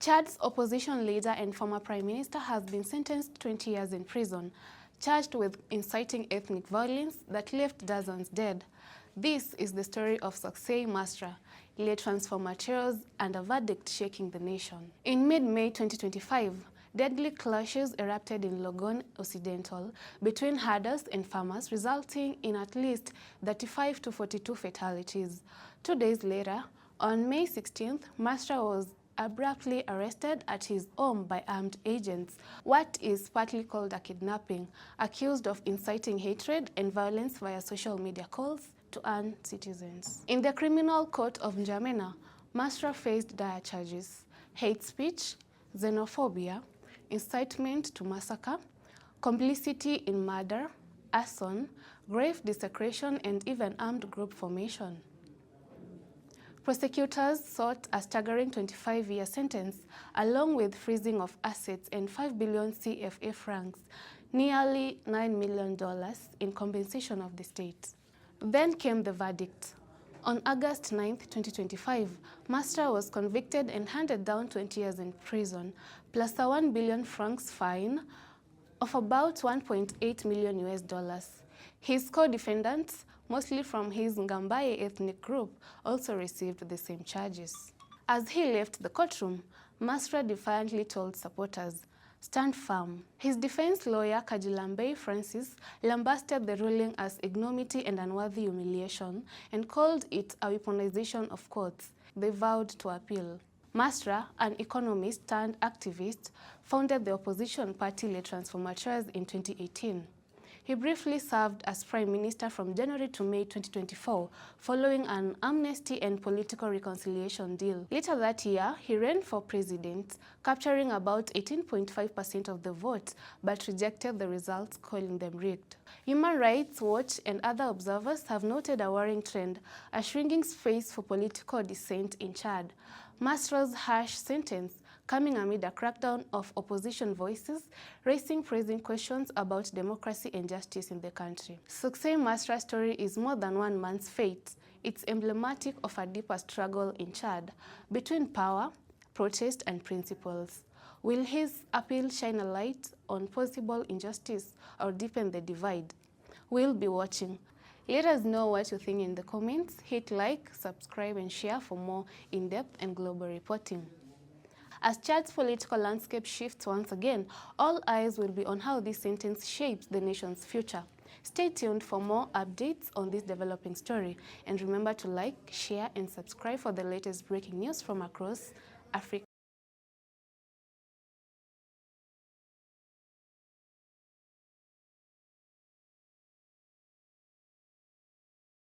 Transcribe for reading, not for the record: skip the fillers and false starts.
Chad's opposition leader and former prime minister has been sentenced to 20 years in prison, charged with inciting ethnic violence that left dozens dead. This is the story of Succès Masra, late transformateurs and a verdict shaking the nation. In mid-May 2025, deadly clashes erupted in Logon Occidental between herders and farmers, resulting in at least 35 to 42 fatalities. 2 days later, on May 16th, Masra was abruptly arrested at his home by armed agents, what is partly called a kidnapping, accused of inciting hatred and violence via social media calls to earn citizens. In the criminal court of N'Djamena, Masra faced dire charges: hate speech, xenophobia, incitement to massacre, complicity in murder, arson, grave desecration, and even armed group formation. Prosecutors sought a staggering 25-year sentence, along with freezing of assets and 5 billion CFA francs, nearly $9 million, in compensation of the state. Then came the verdict. On August 9, 2025, Masra was convicted and handed down 20 years in prison, plus a 1 billion francs fine of about $1.8 million. His co-defendants, mostly from his Ngambaye ethnic group, also received the same charges. As he left the courtroom, Masra defiantly told supporters, "Stand firm." His defense lawyer, Kajilambei Francis, lambasted the ruling as ignominy and unworthy humiliation and called it a weaponization of courts. They vowed to appeal. Masra, an economist turned activist, founded the opposition party Les Transformateurs in 2018. He briefly served as prime minister from January to May 2024, following an amnesty and political reconciliation deal. Later that year, he ran for president, capturing about 18.5% of the vote, but rejected the results, calling them rigged. Human Rights Watch and other observers have noted a worrying trend, a shrinking space for political dissent in Chad. Masra's harsh sentence coming amid a crackdown of opposition voices, raising pressing questions about democracy and justice in the country. Succès Masra's story is more than one man's fate. It's emblematic of a deeper struggle in Chad between power, protest, and principles. Will his appeal shine a light on possible injustice or deepen the divide? We'll be watching. Let us know what you think in the comments. Hit like, subscribe, and share for more in-depth and global reporting. As Chad's political landscape shifts once again, all eyes will be on how this sentence shapes the nation's future. Stay tuned for more updates on this developing story. And remember to like, share, and subscribe for the latest breaking news from across Africa.